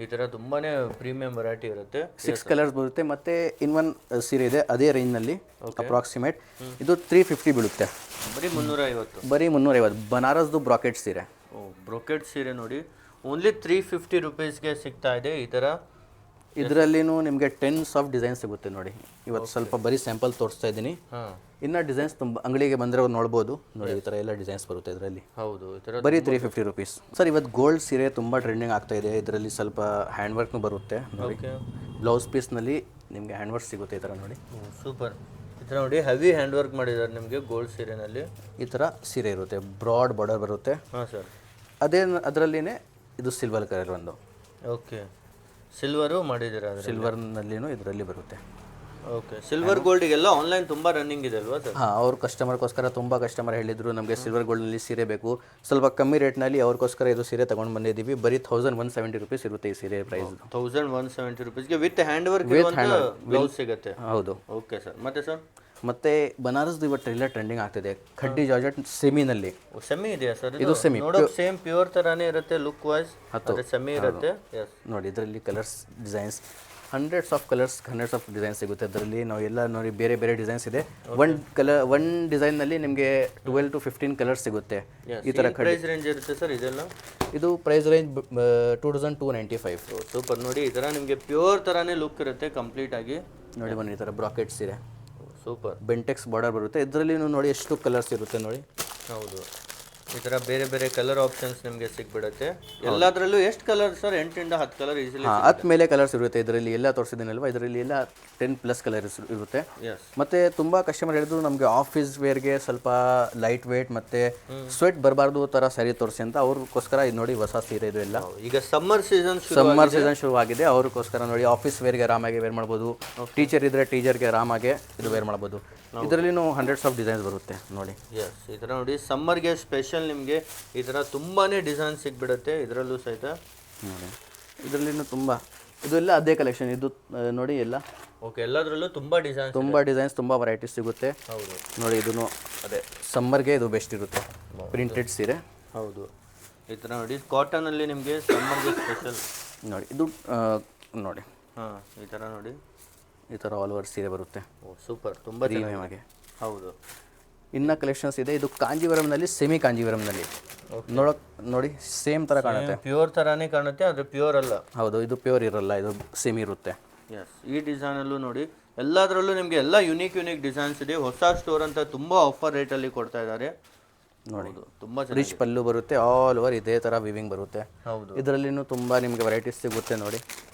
ಈ ತರ ತುಂಬಾನೇ ಪ್ರೀಮಿಯಂ ವೆರೈಟಿ ಇರುತ್ತೆ. 6 ಕಲರ್ಸ್ ಬರುತ್ತೆ ಮತ್ತೆ ಇನ್ ಒನ್ ಸೀರೆ ಇದೆ ಅದೇ ರೇಂಜ್ನಲ್ಲಿ ಅಪ್ರಾಕ್ಸಿಮೇಟ್ ಇದು 350 ಬೀಳುತ್ತೆ. ಬರೀ 350. ಬರೀ 350 ಬನಾರಸ್ದು ಬ್ರಾಕೆಟ್ ಸೀರೆ. ಬ್ರೊಕೆಟ್ ಸೀರೆ ನೋಡಿ ಓನ್ಲಿ 350 ರುಪೀಸ್ಗೆ ಸಿಗ್ತಾ ಇದೆ. ಈ ತರ ಇದರಲ್ಲಿನೂ ನಿಮಗೆ 10 ಸಾಫ್ಟ್ ಡಿಸೈನ್ ಸಿಗುತ್ತೆ ನೋಡಿ. ಇವತ್ತು ಸ್ವಲ್ಪ ಬರೀ ಸ್ಯಾಂಪಲ್ ತೋರಿಸ್ತಾ ಇದ್ದೀನಿ. ಇನ್ನು ಡಿಸೈನ್ಸ್ ತುಂಬ ಅಂಗಡಿಗೆ ಬಂದರೆ ನೋಡ್ಬೋದು ನೋಡಿ. ಈ ಥರ ಎಲ್ಲ ಡಿಸೈನ್ಸ್ ಬರುತ್ತೆ ಇದರಲ್ಲಿ. ಹೌದು, ಈ ತರ ಬರೀ 350 ರುಪೀಸ್. ಸರ್ ಇವತ್ತು ಗೋಲ್ಡ್ ಸೀರೆ ತುಂಬ ಟ್ರೆಂಡಿಂಗ್ ಆಗ್ತಾ ಇದೆ. ಇದರಲ್ಲಿ ಸ್ವಲ್ಪ ಹ್ಯಾಂಡ್ ವರ್ಕ್ನು ಬರುತ್ತೆ ನೋಡಿ. ಬ್ಲೌಸ್ ಪೀಸ್ನಲ್ಲಿ ನಿಮಗೆ ಹ್ಯಾಂಡ್ ವರ್ಕ್ ಸಿಗುತ್ತೆ ಈ ಥರ ನೋಡಿ. ಸೂಪರ್. ಈ ಥರ ನೋಡಿ ಹೆವಿ ಹ್ಯಾಂಡ್ ವರ್ಕ್ ಮಾಡಿದ್ದಾರೆ ನಿಮಗೆ ಗೋಲ್ಡ್ ಸೀರೆನಲ್ಲಿ. ಈ ಥರ ಸೀರೆ ಇರುತ್ತೆ, ಬ್ರಾಡ್ ಬಾರ್ಡರ್ ಬರುತ್ತೆ. ಹಾಂ ಸರ್. ಅದರಲ್ಲಿನೇ ಇದು ಸಿಲ್ವರ್ ಕಲರ್ ಒಂದು. ಓಕೆ, ಸಿಲ್ವರು ಮಾಡಿದ್ದೀರಾ? ಸಿಲ್ವರ್ನಲ್ಲಿನೂ ಇದರಲ್ಲಿ ಬರುತ್ತೆ. ಓಕೆ, ಸಿಲ್ವರ್ ಗೋಲ್ಡಿಗೆಲ್ಲ ಆನ್ಲೈನ್ ತುಂಬ ರನ್ನಿಂಗ್ ಇದೆ ಅಲ್ವಾ ಸರ್? ಹಾಂ, ಅವ್ರ ಕಸ್ಟಮರ್ಗೋಸ್ಕರ ತುಂಬ ಕಸ್ಟಮರ್ ಹೇಳಿದರು ನಮಗೆ ಸಿಲ್ವರ್ ಗೋಲ್ಡ್ನಲ್ಲಿ ಸೀರೆ ಬೇಕು, ಸ್ವಲ್ಪ ಕಮ್ಮಿ ರೇಟ್ನಲ್ಲಿ ಅವ್ರಿಗೋಸ್ಕರ ಇದು ಸೀರೆ ತೊಗೊಂಡು ಬಂದಿದ್ದೀವಿ. ಬರೀ 1170 ರುಪೀಸ್ ಇರುತ್ತೆ ಈ ಸೀರೆ ಪ್ರೈಸ್. 1170 ರುಪೀಸ್ಗೆ ವಿತ್ ಹ್ಯಾಂಡ್ ವರ್ಕ್ ಬ್ಲೌಸ್ ಸಿಗುತ್ತೆ. ಹೌದು. Okay sir. ಮತ್ತೆ ಸರ್? ಮತ್ತೆ ಬನಾರಸ್ದು ಇವತ್ತು ಎಲ್ಲ ಟ್ರೆಂಡಿಂಗ್ ಆಗ್ತಿದೆ ಖಡ್ಡಿ ಜಾರ್ಜೆಟ್ ಸೆಮಿನಲ್ಲಿ. ಸೆಮಿ ಇದೆಯಾ ಸರ್? ಇದು ಸೆಮಿ ನೋಡೋಕೆ ಸೇಮ್ ಪ್ಯೂರ್ ತರಾನೇ ಇರುತ್ತೆ ಲುಕ್ ವೈಸ್, ಅದೇ ಸೆಮಿ ಇರುತ್ತೆ. ಎಸ್ ನೋಡಿ, ಇದರಲ್ಲಿ colours designs hundreds of designs ಸಿಗುತ್ತೆ. ಅದರಲ್ಲಿ ನಾವು ಎಲ್ಲ ನೋಡಿ ಬೇರೆ ಬೇರೆ ಡಿಸೈನ್ಸ್ ಇದೆ. ಒನ್ ಡಿಸೈನ್ನಲ್ಲಿ ನಿಮಗೆ 12 to 15 ಕಲರ್ಸ್ ಸಿಗುತ್ತೆ. ಈ ಥರ ಪ್ರೈಸ್ ರೇಂಜ್ ಇರುತ್ತೆ ಸರ್ ಇದೆಲ್ಲ? ಇದು ಪ್ರೈಸ್ ರೇಂಜ್ 2295. ಸೂಪರ್. ನೋಡಿ ಈ ಥರ ನಿಮಗೆ ಪ್ಯೂರ್ ತರಾನೇ ಲುಕ್ ಇರುತ್ತೆ ಕಂಪ್ಲೀಟ್ ಆಗಿ. ನೋಡಿ ಬನ್ನಿ, ಈ ಥರ ಬ್ರಾಕೆಟ್ ಸೀರೆ ಸೂಪರ್. ಬೆಂಟೆಕ್ಸ್ ಬಾರ್ಡರ್ ಬರುತ್ತೆ. ಇದರಲ್ಲಿ ನೋಡಿ ಎಷ್ಟು ಕಲರ್ಸ್ ಇರುತ್ತೆ ನೋಡಿ. ಹೌದು, ಈ ಥರ ಬೇರೆ ಬೇರೆ ಕಲರ್ ಆಪ್ಷನ್ಸ್ ನಿಮಗೆ ಸಿಕ್ಬಿಡುತ್ತೆ. ಎಲ್ಲದರಲ್ಲೂ ಎಷ್ಟು ಕಲರ್ ಸರ್? 8 ಇಂದ 10 ಕಲರ್ ಈಸಿಲಿ. 10 ಮೇಲೆ ಕಲರ್ಸ್ ಇರುತ್ತೆ ಇದರಲ್ಲಿ. ಎಲ್ಲ ತೋರಿಸಿದ್ದೀನಲ್ವಾ, ಇದರಲ್ಲಿ ಎಲ್ಲ 10+ ಕಲರ್ಸ್ ಇರುತ್ತೆ. ಮತ್ತೆ ತುಂಬ ಕಸ್ಟಮರ್ ಹೇಳಿದ್ರು ನಮಗೆ ಆಫೀಸ್ ವೇರ್ಗೆ ಸ್ವಲ್ಪ ಲೈಟ್ ವೇಟ್ ಮತ್ತೆ ಸ್ವೆಟ್ ಬರಬಾರ್ದು ಥರ ಸ್ಯಾರಿ ತೋರಿಸಿ ಅಂತ. ಅವ್ರಿಗೋಸ್ಕರ ಇದು ನೋಡಿ ಹೊಸ ಸೀರೆ ಇದು ಎಲ್ಲ. ಈಗ ಸಮ್ಮರ್ ಸೀಸನ್ ಶುರುವಾಗಿದೆ. ಅವ್ರಿಗೋಸ್ಕರ ನೋಡಿ ಆಫೀಸ್ ವೇರ್ಗೆ ಆರಾಮಾಗಿ ವೇರ್ ಮಾಡ್ಬೋದು. ಟೀಚರ್ ಇದ್ರೆ ಟೀಚರ್ಗೆ ಆರಾಮಾಗಿ ಇದು ವೇರ್ ಮಾಡ್ಬೋದು. ಇದರಲ್ಲಿನೂ ಹಂಡ್ರೆಡ್ಸ್ ಆಫ್ ಡಿಸೈನ್ಸ್ ಬರುತ್ತೆ ನೋಡಿ. ಎಸ್, ಈ ಥರ ನೋಡಿ ಸಮ್ಮರ್ಗೆ ಸ್ಪೆಷಲ್ ನಿಮಗೆ ಈ ಥರ ತುಂಬಾ ಡಿಸೈನ್ ಸಿಗ್ಬಿಡುತ್ತೆ ಇದರಲ್ಲೂ ಸಹಿತ. ಇದರಲ್ಲಿನೂ ತುಂಬ ಇದು ಎಲ್ಲ ಅದೇ ಕಲೆಕ್ಷನ್ ಇದು ನೋಡಿ ಎಲ್ಲ. ಓಕೆ, ಎಲ್ಲದರಲ್ಲೂ ತುಂಬ ಡಿಸೈನ್ಸ್ ತುಂಬ ವೆರೈಟೀಸ್ ಸಿಗುತ್ತೆ. ಹೌದು ನೋಡಿ, ಇದನ್ನು ಅದೇ ಸಮ್ಮರ್ಗೆ ಇದು ಬೆಸ್ಟ್ ಇರುತ್ತೆ. ಪ್ರಿಂಟೆಡ್ ಸೀರೆ. ಹೌದು, ಈ ಥರ ನೋಡಿ ಕಾಟನಲ್ಲಿ ನಿಮಗೆ ಸಮ್ಮರ್ಗೆ ಸ್ಪೆಷಲ್ ನೋಡಿ. ಇದು ನೋಡಿ, ಹಾಂ, ಈ ಥರ ನೋಡಿ, ಈ ಥರ ಆಲ್ ಓವರ್ ಸೀರೆ ಬರುತ್ತೆ. ಓ ಸೂಪರ್, ತುಂಬ ಪ್ರೀಮಿಯಮ್. ಹೌದು, ಇನ್ನು ಕಲೆಕ್ಷನ್ಸ್ ಇದೆ. ಇದು ಕಾಂಜೀವರಂನಲ್ಲಿ ಸೆಮಿ ಕಾಂಜೀವರಂನಲ್ಲಿ ನೋಡಿ ಸೇಮ್ ಥರ ಕಾಣುತ್ತೆ. ಪ್ಯೂರ್ ಥರನೇ ಕಾಣುತ್ತೆ, ಆದರೆ ಪ್ಯೂರ್ ಅಲ್ಲ. ಹೌದು, ಇದು ಪ್ಯೂರ್ ಇರಲ್ಲ, ಇದು ಸೆಮಿ ಇರುತ್ತೆ. ಎಸ್, ಈ ಡಿಸೈನಲ್ಲೂ ನೋಡಿ ಎಲ್ಲದರಲ್ಲೂ ನಿಮಗೆ ಎಲ್ಲ ಯುನೀಕ್ ಡಿಸೈನ್ಸ್ ಇದೆ. ಹೊಸ ಸ್ಟೋರ್ ಅಂತ ತುಂಬ ಆಫರ್ ರೇಟಲ್ಲಿ ಕೊಡ್ತಾ ಇದ್ದಾರೆ ನೋಡಿ. ತುಂಬ ರಿಚ್ ಪಲ್ಲು ಬರುತ್ತೆ, ಆಲ್ ಓವರ್ ಇದೇ ಥರ ವಿವಿಂಗ್ ಬರುತ್ತೆ. ಹೌದು, ಇದರಲ್ಲಿನೂ ತುಂಬ ನಿಮಗೆ ವೆರೈಟೀಸ್ ಸಿಗುತ್ತೆ ನೋಡಿ.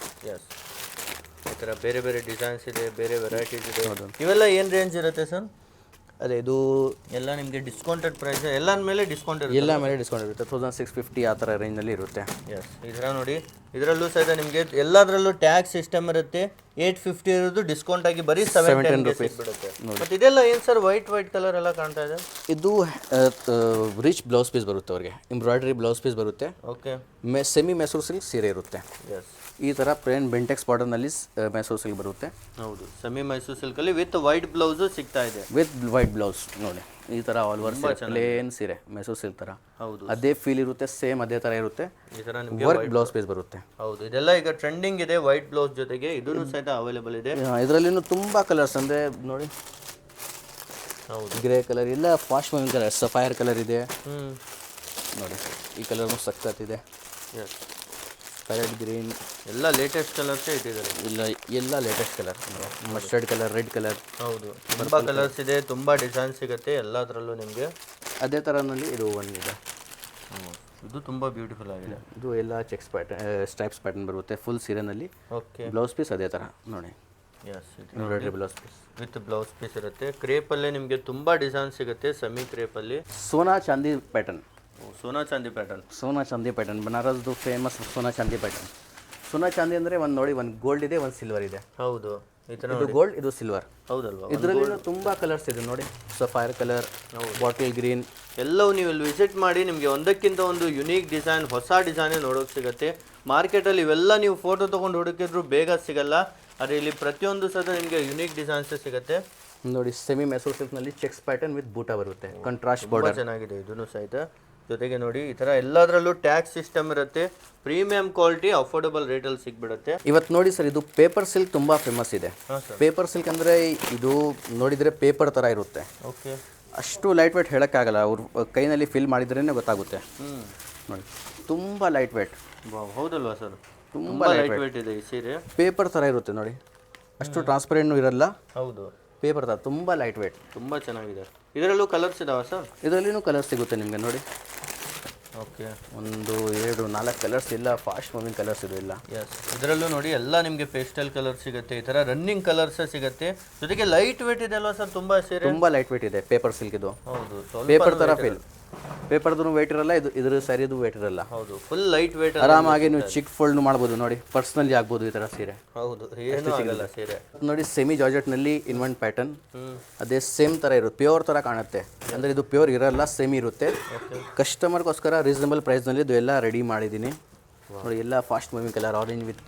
ಎಸ್, ಈ ಥರ ಬೇರೆ ಬೇರೆ ಡಿಸೈನ್ಸ್ ಇದೆ, ಬೇರೆ ವೆರೈಟೀಸ್ ಇದೆ. ಇವೆಲ್ಲ ಏನು ರೇಂಜ್ ಇರುತ್ತೆ ಸರ್? ಅದೇ ಇದು ಎಲ್ಲ ನಿಮಗೆ ಡಿಸ್ಕೌಂಟೆಡ್ ಪ್ರೈಸ್, ಎಲ್ಲ ಮೇಲೆ ಡಿಸ್ಕೌಂಟ್ ಇರುತ್ತೆ. ಎಲ್ಲ ಮೇಲೆ ಡಿಸ್ಕೌಂಟ್ ಇರುತ್ತೆ. 1650 ಆ ಥರ ರೇಂಜಲ್ಲಿ ಇರುತ್ತೆ. ಎಸ್, ಈ ಥರ ನೋಡಿ ಇದರಲ್ಲೂ ಸಹಿತ ನಿಮಗೆ ಎಲ್ಲದರಲ್ಲೂ ಟ್ಯಾಕ್ಸ್ ಸಿಸ್ಟಮ್ ಇರುತ್ತೆ. 850 ಇರೋದು ಡಿಸ್ಕೌಂಟ್ ಆಗಿ ಬರೀ 710 ರುಪೀಸ್ ಬಿಡುತ್ತೆ. ಮತ್ತು ಇದೆಲ್ಲ ಏನು ಸರ್ ವೈಟ್ ಕಲರ್ ಎಲ್ಲ ಕಾಣ್ತಾ ಇದೆ? ಇದು ರಿಚ್ ಬ್ಲೌಸ್ ಪೀಸ್ ಬರುತ್ತೆ, ಅವ್ರಿಗೆ ಎಂಬ್ರಾಯ್ಡ್ರಿ ಬ್ಲೌಸ್ ಪೀಸ್ ಬರುತ್ತೆ. ಓಕೆ, ಸೆಮಿ ಮೈಸೂರು ಸಿಲ್ಕ್ ಸೀರೆ ಇರುತ್ತೆ. ಎಸ್, ಈ ಥರ ಪ್ಲೇನ್ ಬೆಂಟೆಕ್ಸ್ ಬಾರ್ಡರ್ನಲ್ಲಿ ಮೈಸೂರು ಸಿಲ್ಕ್ ಬರುತ್ತೆ. ಹೌದು, ಸೆಮಿ ಮೈಸೂರು ಸಿಲ್ಕಲ್ಲಿ ವಿತ್ ವೈಟ್ ಬ್ಲೌಸು ಸಿಗ್ತಾ ಇದೆ. ವಿತ್ ವೈಟ್ ಬ್ಲೌಸ್ ನೋಡಿ. ಈ ಥರ ಆಲ್ ಓವರ್ ಪ್ಲೇನ್ ಸೀರೆ ಮೈಸೂರು ಸಿಲ್ಕ್ ಥರ. ಹೌದು, ಅದೇ ಫೀಲ್ ಇರುತ್ತೆ, ಸೇಮ್ ಅದೇ ಥರ ಇರುತ್ತೆ. ಈ ಥರ ನಿಮಗೆ ವರ್ಕ್ ಬ್ಲೌಸ್ ಪೀಸ್ ಬರುತ್ತೆ. ಹೌದು, ಇದೆಲ್ಲ ಈಗ ಟ್ರೆಂಡಿಂಗ್ ಇದೆ ವೈಟ್ ಬ್ಲೌಸ್ ಜೊತೆಗೆ. ಇದೂ ಸಹಿತ ಅವೈಲೇಬಲ್ ಇದೆ. ಇದರಲ್ಲಿನೂ ತುಂಬ ಕಲರ್ಸ್ ಅಂದರೆ ನೋಡಿ. ಹೌದು, ಗ್ರೇ ಕಲರ್ ಇಲ್ಲ, fast moving colour, sapphire colour ಇದೆ ನೋಡಿ. ಈ ಕಲರ್ನು ಸಖತ್ತಿದೆ. ಎಸ್, ಪ್ಯಾರೆಟ್ ಗ್ರೀನ್ ಎಲ್ಲ ಲೇಟೆಸ್ಟ್ ಕಲರ್ಸೇ ಇಟ್ಟಿದ್ದಾರೆ. ಎಲ್ಲ latest colour. Mustard colour, red colour. ಹೌದು, ತುಂಬ ಕಲರ್ಸ್ ಇದೆ, ತುಂಬ ಡಿಸೈನ್ ಸಿಗುತ್ತೆ ಎಲ್ಲದರಲ್ಲೂ ನಿಮಗೆ. ಅದೇ ಥರನಲ್ಲಿ ಇದು ಒಂದಿದೆ. ಇದು ತುಂಬ ಬ್ಯೂಟಿಫುಲ್ ಆಗಿದೆ. ಇದು ಎಲ್ಲ ಚೆಕ್ಸ್ ಸ್ಟ್ರೈಪ್ಸ್ ಪ್ಯಾಟರ್ನ್ ಬರುತ್ತೆ ಫುಲ್ ಸೀರೆನಲ್ಲಿ. ಓಕೆ, ಬ್ಲೌಸ್ ಪೀಸ್ ಅದೇ ಥರ ನೋಡಿ. Yes, embroidery blouse piece with blouse piece ಇರುತ್ತೆ. ಕ್ರೇಪಲ್ಲೇ ನಿಮಗೆ ತುಂಬ ಡಿಸೈನ್ ಸಿಗುತ್ತೆ. ಸೆಮಿ ಕ್ರೇಪಲ್ಲಿ ಸೋನಾ ಚಾಂದಿ ಪ್ಯಾಟರ್ನ್. ಸೋನಾ ಚಾಂದಿ ಪ್ಯಾಟರ್ನ್. ಸೋನಾ ಚಾಂದಿ ಪ್ಯಾಟರ್ನ್ ಬನಾರಸ್ದು ಫೇಮಸ್ ಸೋನಾ ಚಾಂದಿ ಪ್ಯಾಟರ್ನ್. ಸೋನಾ ಚಾಂದಿ ಅಂದರೆ ಒಂದು ನೋಡಿ, ಒಂದು ಗೋಲ್ಡ್ ಇದೆ, ಒಂದು ಸಿಲ್ವರ್ ಇದೆ. ಹೌದು, ಈ ಥರ ಇದು ಗೋಲ್ಡ್, ಇದು ಸಿಲ್ವರ್. ಹೌದಲ್ವಾ? ಇದರಲ್ಲಿ ತುಂಬ ಕಲರ್ಸ್ ಇದೆ ನೋಡಿ. Sapphire colour, bottle green. ಎಲ್ಲವೂ ನೀವು ಇಲ್ಲಿ ವಿಸಿಟ್ ಮಾಡಿ ನಿಮಗೆ ಒಂದಕ್ಕಿಂತ ಒಂದು ಯುನೀಕ್ ಡಿಸೈನ್, ಹೊಸ ಡಿಸೈನೇ ನೋಡೋಕೆ ಸಿಗುತ್ತೆ. ಮಾರ್ಕೆಟಲ್ಲಿ ಇವೆಲ್ಲ ನೀವು ಫೋಟೋ ತೊಗೊಂಡು ಹುಡುಕಿದ್ರು ಬೇಗ ಸಿಗಲ್ಲ, ಆದರೆ ಇಲ್ಲಿ ಪ್ರತಿಯೊಂದು ಸಹ ನಿಮಗೆ ಯುನೀಕ್ ಡಿಸೈನ್ಸೇ ಸಿಗುತ್ತೆ ನೋಡಿ. ಸೆಮಿ ಮೈಸೂರು ಸಿಲ್ಕ್ನಲ್ಲಿ ಚೆಕ್ಸ್ ಪ್ಯಾಟರ್ನ್ ವಿತ್ ಬೂಟಾ ಬರುತ್ತೆ, ಕಾಂಟ್ರಾಸ್ಟ್ ಬಾರ್ಡರ್. ಚೆನ್ನಾಗಿದೆ ಇದೂ ಸಹಿತ. ಜೊತೆಗೆ ನೋಡಿ ಈ ತರ ಎಲ್ಲದರಲ್ಲೂ ಟ್ಯಾಕ್ಸ್ ಸಿಸ್ಟಮ್ ಇರುತ್ತೆ, ಪ್ರೀಮಿಯಂ ಕ್ವಾಲಿಟಿ ಅಫೋರ್ಡಬಲ್ ರೇಟಲ್ಲಿ ಸಿಗ್ಬಿಡುತ್ತೆ. ಇವತ್ತು ನೋಡಿ ಸರ್, ಇದು ಪೇಪರ್ ಸಿಲ್ಕ್ ತುಂಬ ಫೇಮಸ್ ಇದೆ. ಹಾಂ ಸರ್. ಪೇಪರ್ ಸಿಲ್ಕ್ ಅಂದರೆ ಇದು ನೋಡಿದರೆ ಪೇಪರ್ ಥರ ಇರುತ್ತೆ. ಓಕೆ. ಅಷ್ಟು ಲೈಟ್ ವೇಟ್ ಹೇಳೋಕ್ಕಾಗಲ್ಲ, ಅವ್ರು ಕೈನಲ್ಲಿ ಫಿಲ್ ಮಾಡಿದ್ರೇ ಗೊತ್ತಾಗುತ್ತೆ. ನೋಡಿ ತುಂಬ ಲೈಟ್ ವೇಟ್. ಹೌದಲ್ವಾ ಸರ್? ತುಂಬ ಲೈಟ್ ವೇಟ್ ಇದೆ ಈ ಸೀರೆ. ಪೇಪರ್ ಥರ ಇರುತ್ತೆ ನೋಡಿ, ಅಷ್ಟು ಟ್ರಾನ್ಸ್ಪರೆಂಟು ಇರಲ್ಲ. ಹೌದು, ಪೇಪರ್ ಥರ ತುಂಬ ಲೈಟ್ ವೇಟ್, ತುಂಬ ಚೆನ್ನಾಗಿದೆ. ಇದರಲ್ಲೂ ಕಲರ್ಸ್ ಇದಾವ ಸರ್? ಇದರಲ್ಲಿನೂ ಕಲರ್ಸ್ ಸಿಗುತ್ತೆ ನಿಮಗೆ ನೋಡಿ. ಓಕೆ. 1 2 4 ಕಲರ್ಸ್ ಇಲ್ಲ, ಫಾಸ್ಟ್ ಮೂವಿಂಗ್ ಕಲರ್ಸ್ ಇದು ಇಲ್ಲ. ಎಸ್, ಇದರಲ್ಲೂ ನೋಡಿ ಎಲ್ಲ ನಿಮಗೆ ಪೇಸ್ಟಲ್ ಕಲರ್ ಸಿಗುತ್ತೆ, ಈ ಥರ ರನ್ನಿಂಗ್ ಕಲರ್ಸ್ ಸಿಗುತ್ತೆ. ಜೊತೆಗೆ ಲೈಟ್ ವೇಟ್ ಇದೆ ಅಲ್ವಾ ಸರ್ ತುಂಬ ಸೀರೆ? ತುಂಬ ಲೈಟ್ ವೇಟ್ ಇದೆ ಪೇಪರ್ ಸಿಲ್ಕ್ ಇದು. ಹೌದು, ಪೇಪರ್ ಥರ ಫೀಲ್. ಪೇಪರ್ದು ವೇಟ್ ಇರಲ್ಲ, ಇದ್ರ ಸ್ಯಾರಿದು ವೇಟ್ ಇರಲ್ಲ. ಹೌದು, ಫುಲ್ ಲೈಟ್ ವೇಟ್. ಆರಾಮಾಗಿ ನೀವು ಚಿಕ್ ಫೋಲ್ಡ್ ಮಾಡ್ಬೋದು ನೋಡಿ, ಪರ್ಸ್ನಲಿ ಆಗ್ಬೋದು ಈ ಥರ ಸೀರೆ. ಹೌದು, ಏನೂ ಆಗಲ್ಲ ಸೀರೆ. ನೋಡಿ ಸೆಮಿ ಜಾರ್ಜೆಟ್ನಲ್ಲಿ ಇನ್ವೆಂಟ್ ಪ್ಯಾಟರ್ನ್, ಅದೇ ಸೇಮ್ ಥರ ಇರುತ್ತೆ, ಪ್ಯೂರ್ ಥರ ಕಾಣುತ್ತೆ. ಅಂದರೆ ಇದು ಪ್ಯೂರ್ ಇರಲ್ಲ, ಸೆಮಿ ಇರುತ್ತೆ. ಕಸ್ಟಮರ್ಗೋಸ್ಕರ ರೀಸನಬಲ್ ಪ್ರೈಸ್ನಲ್ಲಿ ಇದು ಎಲ್ಲ ರೆಡಿ ಮಾಡಿದ್ದೀನಿ ನೋಡಿ. ಎಲ್ಲ fast moving colour, orange with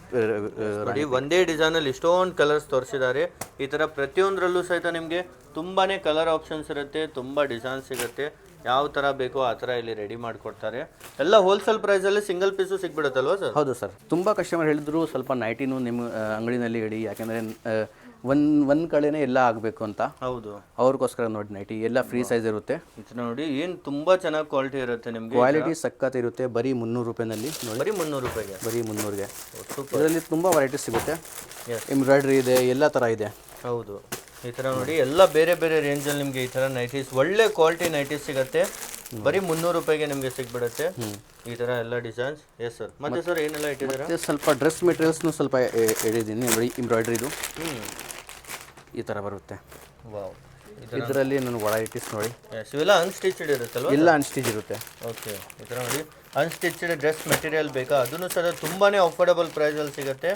ನೋಡಿ ಒಂದೇ ಡಿಸೈನಲ್ಲಿ ಇಷ್ಟೊಂದು ಕಲರ್ಸ್ ತೋರಿಸಿದ್ದಾರೆ. ಈ ಥರ ಪ್ರತಿಯೊಂದರಲ್ಲೂ ಸಹಿತ ನಿಮಗೆ ತುಂಬಾ ಕಲರ್ ಆಪ್ಷನ್ಸ್ ಇರುತ್ತೆ, ತುಂಬ ಡಿಸೈನ್ ಸಿಗುತ್ತೆ. ಯಾವ ಥರ ಬೇಕೋ ಆ ಥರ ಇಲ್ಲಿ ರೆಡಿ ಮಾಡಿಕೊಡ್ತಾರೆ. ಎಲ್ಲ ಹೋಲ್ಸೇಲ್ ಪ್ರೈಸಲ್ಲಿ ಸಿಂಗಲ್ ಪೀಸು ಸಿಗ್ಬಿಡುತ್ತಲ್ವಾ ಸರ್? ಹೌದು ಸರ್. ತುಂಬ ಕಸ್ಟಮರ್ ಹೇಳಿದ್ರು ಸ್ವಲ್ಪ ನೈಟಿನೂ ನಿಮ್ಮ ಅಂಗಡಿನಲ್ಲಿ ಇಡಿ, ಯಾಕೆಂದರೆ ಒಂದು ಕಡೆನೇ ಎಲ್ಲ ಆಗಬೇಕು ಅಂತ. ಹೌದು, ಅವ್ರಿಗೋಸ್ಕರ ನೋಡಿ ನೈಟಿ ಎಲ್ಲ ಫ್ರೀ ಸೈಜ್ ಇರುತ್ತೆ. ಇದು ನೋಡಿ ಏನು ತುಂಬ ಚೆನ್ನಾಗಿ ಕ್ವಾಲಿಟಿ ಇರುತ್ತೆ ನಿಮಗೆ. ಕ್ವಾಲಿಟಿ ಸಖತ್ ಇರುತ್ತೆ. ಬರೀ 300 ರೂಪಾಯಿನಲ್ಲಿ ನೋಡಿ, ಬರೀ 300 ರೂಪಾಯಿಗೆ. ಬರೀ 300ಗೆ. ಇದರಲ್ಲಿ ತುಂಬ ವೆರೈಟೀಸ್ ಸಿಗುತ್ತೆ. Yes. ಎಂಬ್ರಾಯ್ಡ್ರಿ ಇದೆ, ಎಲ್ಲ ಥರ ಇದೆ. ಹೌದು, ಈ ಥರ ನೋಡಿ ಎಲ್ಲ ಬೇರೆ ಬೇರೆ ರೇಂಜಲ್ಲಿ ನಿಮಗೆ ಈ ಥರ ನೈಟೀಸ್, ಒಳ್ಳೆ ಕ್ವಾಲಿಟಿ ನೈಟೀಸ್ ಸಿಗುತ್ತೆ. ಬರೀ 300 ರೂಪಾಯಿಗೆ ನಿಮಗೆ ಸಿಗ್ಬಿಡುತ್ತೆ ಈ ಥರ ಎಲ್ಲ ಡಿಸೈನ್ಸ್. Yes sir. ಮತ್ತೆ ಸರ್ ಏನೆಲ್ಲ ಇಟ್ಟಿದ್ದೀರಾ? ಮತ್ತೆ ಸ್ವಲ್ಪ ಡ್ರೆಸ್ ಮೆಟೀರಿಯಲ್ಸ್ನು ಸ್ವಲ್ಪ ಹೇಳಿದ್ದೀನಿ ನೋಡಿ. ಎಂಬ್ರಾಯ್ಡ್ರಿದು ಈ ಥರ ಬರುತ್ತೆ. ವಾವ್, ಇದರಲ್ಲಿ ನಾನು ವೆರೈಟೀಸ್ ನೋಡಿ. ಎಸ್, ಇವೆಲ್ಲ ಅನ್ಸ್ಟಿಚ್ಡ್ ಇರುತ್ತಲ್ವ? ಎಲ್ಲ ಅನ್ಸ್ಟಿಚ್ ಇರುತ್ತೆ. ಓಕೆ, ಈ ಥರ ನೋಡಿ ಅನ್ಸ್ಟಿಚ್ಡ್ ಡ್ರೆಸ್ ಮೆಟೀರಿಯಲ್ ಬೇಕಾ, ಅದನ್ನು ಸಹ ತುಂಬಾ ಅಫೋರ್ಡಬಲ್ ಪ್ರೈಸಲ್ಲಿ ಸಿಗುತ್ತೆ.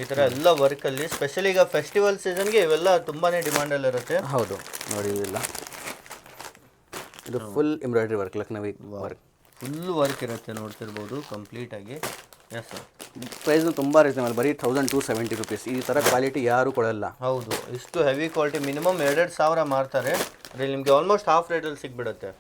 ಈ ಥರ ಎಲ್ಲ ವರ್ಕಲ್ಲಿ, ಸ್ಪೆಷಲಿ ಈಗ ಫೆಸ್ಟಿವಲ್ ಸೀಸನ್ಗೆ ಇವೆಲ್ಲ ತುಂಬಾ ಡಿಮಾಂಡಲ್ಲಿರುತ್ತೆ. ಹೌದು ನೋಡಿ, ಇದೆಲ್ಲ ಇದು full embroidery work, Lucknowi work, full work ಇರುತ್ತೆ, ನೋಡ್ತಿರ್ಬೋದು ಕಂಪ್ಲೀಟಾಗಿ. Yes sir. ಪ್ರೈಸ್ನು ತುಂಬ ರೀಸನಬಲ್, ಬರೀ 1270 ರೂಪೀಸ್. ಈ ಥರ ಕ್ವಾಲಿಟಿ ಯಾರೂ ಕೊಡಲ್ಲ. ಹೌದು, ಇಷ್ಟು ಹೆವಿ ಕ್ವಾಲಿಟಿ ಮಿನಿಮಮ್ 2,000 ಮಾರ್ತಾರೆ. ಅದರಲ್ಲಿ ನಿಮಗೆ ಆಲ್ಮೋಸ್ಟ್ ಹಾಫ್ ರೇಟಲ್ಲಿ ಸಿಗ್ಬಿಡುತ್ತೆ.